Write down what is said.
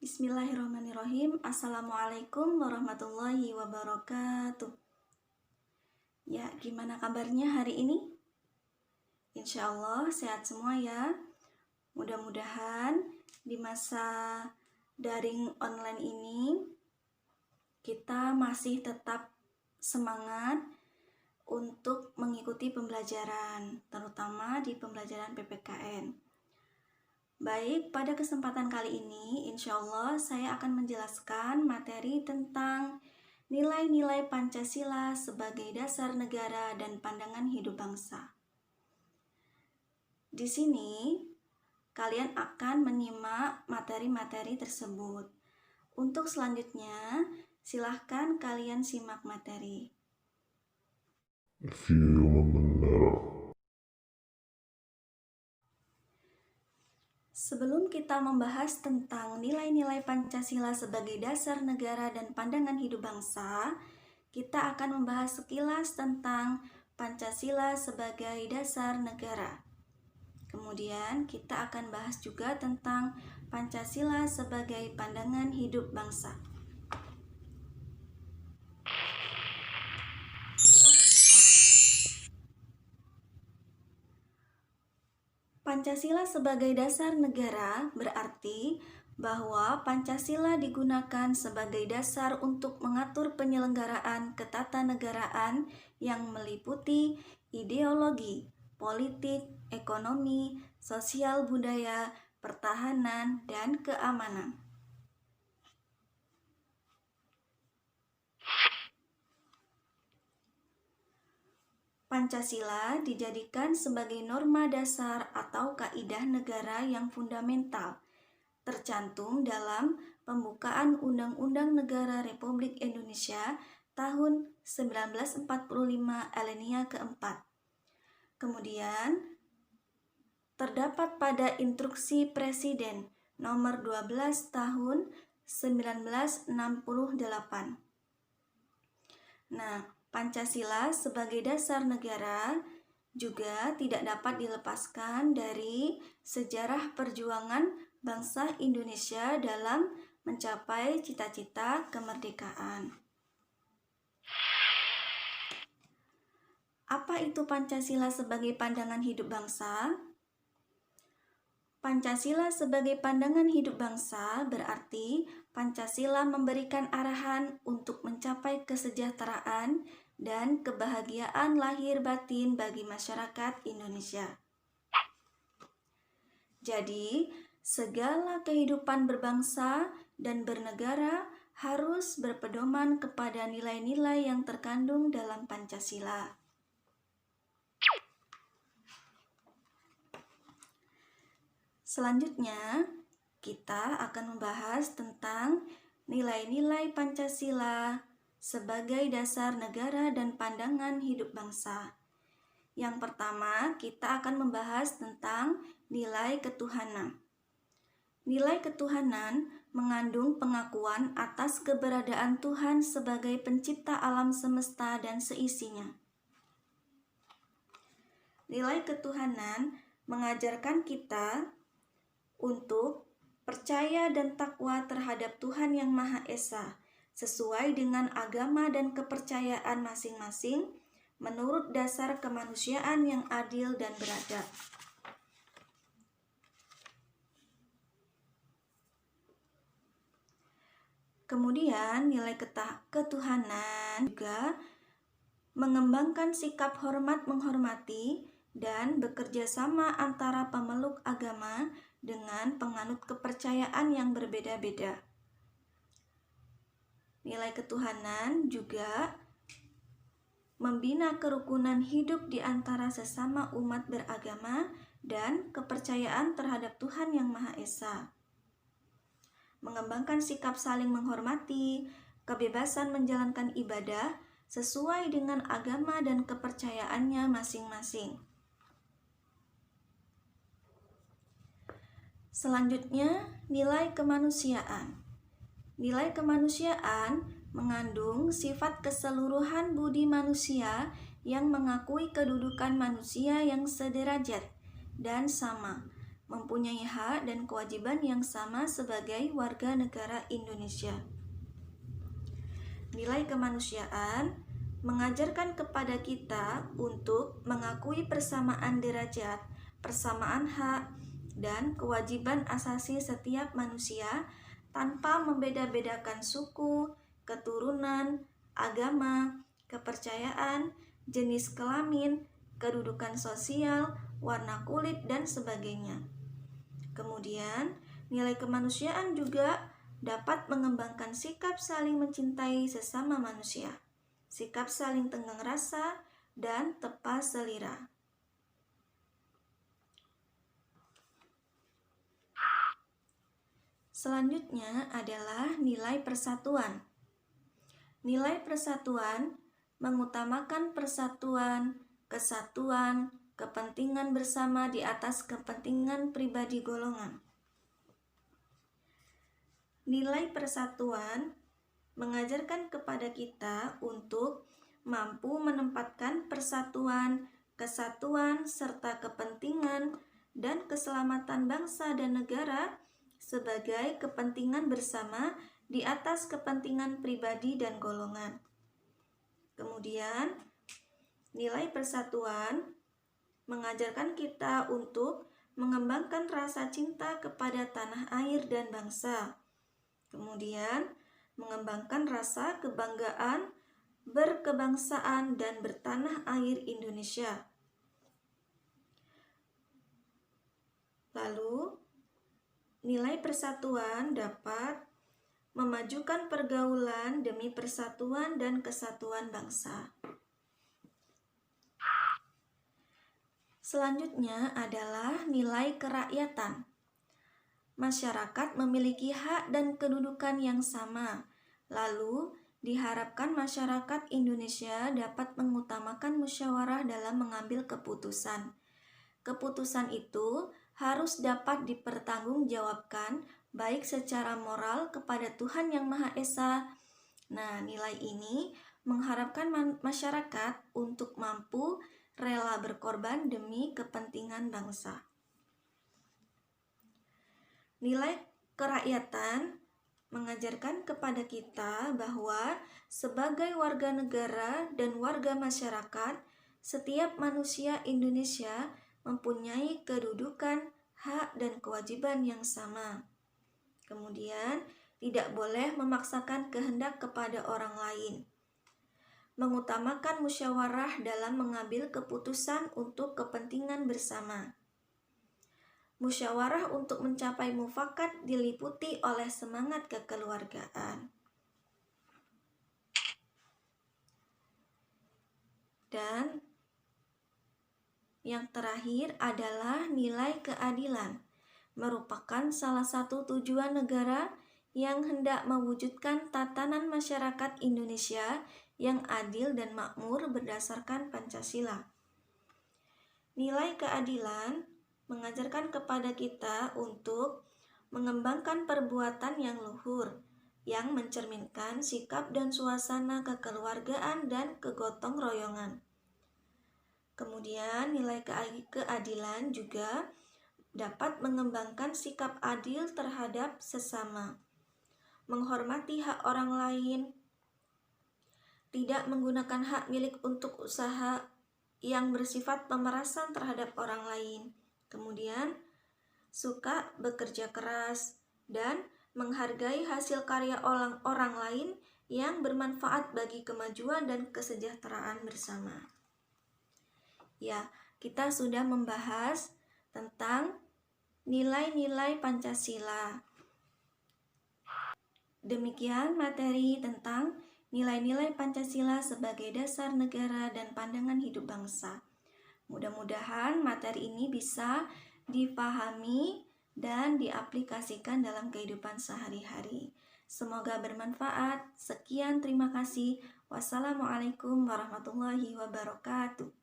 Bismillahirrahmanirrahim. Assalamualaikum warahmatullahi wabarakatuh. Ya, gimana kabarnya hari ini? Insya Allah sehat semua ya. Mudah-mudahan di masa daring online ini kita masih tetap semangat untuk mengikuti pembelajaran, terutama di pembelajaran PPKN. Baik, pada kesempatan kali ini, insya Allah saya akan menjelaskan materi tentang nilai-nilai Pancasila sebagai dasar negara dan pandangan hidup bangsa. Di sini, kalian akan menyimak materi-materi tersebut. Untuk selanjutnya, silahkan kalian simak materi. Sebelum kita membahas tentang nilai-nilai Pancasila sebagai dasar negara dan pandangan hidup bangsa, kita akan membahas sekilas tentang Pancasila sebagai dasar negara. Kemudian kita akan bahas juga tentang Pancasila sebagai pandangan hidup bangsa. Pancasila sebagai dasar negara berarti bahwa Pancasila digunakan sebagai dasar untuk mengatur penyelenggaraan ketatanegaraan yang meliputi ideologi, politik, ekonomi, sosial budaya, pertahanan, dan keamanan. Pancasila dijadikan sebagai norma dasar atau kaidah negara yang fundamental, tercantum dalam pembukaan Undang-Undang Negara Republik Indonesia tahun 1945 alinea keempat. Kemudian, terdapat pada Instruksi Presiden nomor 12 tahun 1968. Nah, Pancasila sebagai dasar negara juga tidak dapat dilepaskan dari sejarah perjuangan bangsa Indonesia dalam mencapai cita-cita kemerdekaan. Apa itu Pancasila sebagai pandangan hidup bangsa? Pancasila sebagai pandangan hidup bangsa berarti Pancasila memberikan arahan untuk mencapai kesejahteraan dan kebahagiaan lahir batin bagi masyarakat Indonesia. Jadi, segala kehidupan berbangsa dan bernegara harus berpedoman kepada nilai-nilai yang terkandung dalam Pancasila. Selanjutnya, kita akan membahas tentang nilai-nilai Pancasila sebagai dasar negara dan pandangan hidup bangsa. Yang pertama, kita akan membahas tentang nilai ketuhanan. Nilai ketuhanan mengandung pengakuan atas keberadaan Tuhan sebagai pencipta alam semesta dan seisinya. Nilai ketuhanan mengajarkan kita untuk percaya dan takwa terhadap Tuhan Yang Maha Esa, sesuai dengan agama dan kepercayaan masing-masing, menurut dasar kemanusiaan yang adil dan beradab. Kemudian, nilai ketuhanan juga mengembangkan sikap hormat menghormati dan bekerja sama antara pemeluk agama dengan penganut kepercayaan yang berbeda-beda. Nilai ketuhanan juga membina kerukunan hidup di antara sesama umat beragama dan kepercayaan terhadap Tuhan Yang Maha Esa. Mengembangkan sikap saling menghormati, kebebasan menjalankan ibadah sesuai dengan agama dan kepercayaannya masing-masing. Selanjutnya, nilai kemanusiaan. Nilai kemanusiaan mengandung sifat keseluruhan budi manusia yang mengakui kedudukan manusia yang sederajat dan sama, mempunyai hak dan kewajiban yang sama sebagai warga negara Indonesia. Nilai kemanusiaan mengajarkan kepada kita untuk mengakui persamaan derajat, persamaan hak, dan kewajiban asasi setiap manusia tanpa membeda-bedakan suku, keturunan, agama, kepercayaan, jenis kelamin, kedudukan sosial, warna kulit, dan sebagainya. Kemudian, nilai kemanusiaan juga dapat mengembangkan sikap saling mencintai sesama manusia, sikap saling tenggang rasa, dan tepas selera. Selanjutnya adalah nilai persatuan. Nilai persatuan mengutamakan persatuan, kesatuan, kepentingan bersama di atas kepentingan pribadi golongan. Nilai persatuan mengajarkan kepada kita untuk mampu menempatkan persatuan, kesatuan, serta kepentingan dan keselamatan bangsa dan negara sebagai kepentingan bersama di atas kepentingan pribadi dan golongan. Kemudian, nilai persatuan mengajarkan kita untuk mengembangkan rasa cinta kepada tanah air dan bangsa. Kemudian, mengembangkan rasa kebanggaan berkebangsaan dan bertanah air Indonesia. Lalu, nilai persatuan dapat memajukan pergaulan demi persatuan dan kesatuan bangsa. Selanjutnya adalah nilai kerakyatan. Masyarakat memiliki hak dan kedudukan yang sama. Lalu, diharapkan masyarakat Indonesia dapat mengutamakan musyawarah dalam mengambil keputusan. Keputusan itu harus dapat dipertanggungjawabkan baik secara moral kepada Tuhan Yang Maha Esa. Nah, nilai ini mengharapkan masyarakat untuk mampu rela berkorban demi kepentingan bangsa. Nilai kerakyatan mengajarkan kepada kita bahwa sebagai warga negara dan warga masyarakat, setiap manusia Indonesia mempunyai kedudukan, hak, dan kewajiban yang sama. Kemudian, tidak boleh memaksakan kehendak kepada orang lain. Mengutamakan musyawarah dalam mengambil keputusan untuk kepentingan bersama. Musyawarah untuk mencapai mufakat diliputi oleh semangat kekeluargaan. Dan yang terakhir adalah nilai keadilan, merupakan salah satu tujuan negara yang hendak mewujudkan tatanan masyarakat Indonesia yang adil dan makmur berdasarkan Pancasila. Nilai keadilan mengajarkan kepada kita untuk mengembangkan perbuatan yang luhur, yang mencerminkan sikap dan suasana kekeluargaan dan kegotong royongan. Kemudian nilai keadilan juga dapat mengembangkan sikap adil terhadap sesama, menghormati hak orang lain, tidak menggunakan hak milik untuk usaha yang bersifat pemerasan terhadap orang lain. Kemudian, suka bekerja keras dan menghargai hasil karya orang lain yang bermanfaat bagi kemajuan dan kesejahteraan bersama. Ya, kita sudah membahas tentang nilai-nilai Pancasila. Demikian materi tentang nilai-nilai Pancasila sebagai dasar negara dan pandangan hidup bangsa. Mudah-mudahan materi ini bisa dipahami dan diaplikasikan dalam kehidupan sehari-hari. Semoga bermanfaat. Sekian, terima kasih. Wassalamualaikum warahmatullahi wabarakatuh.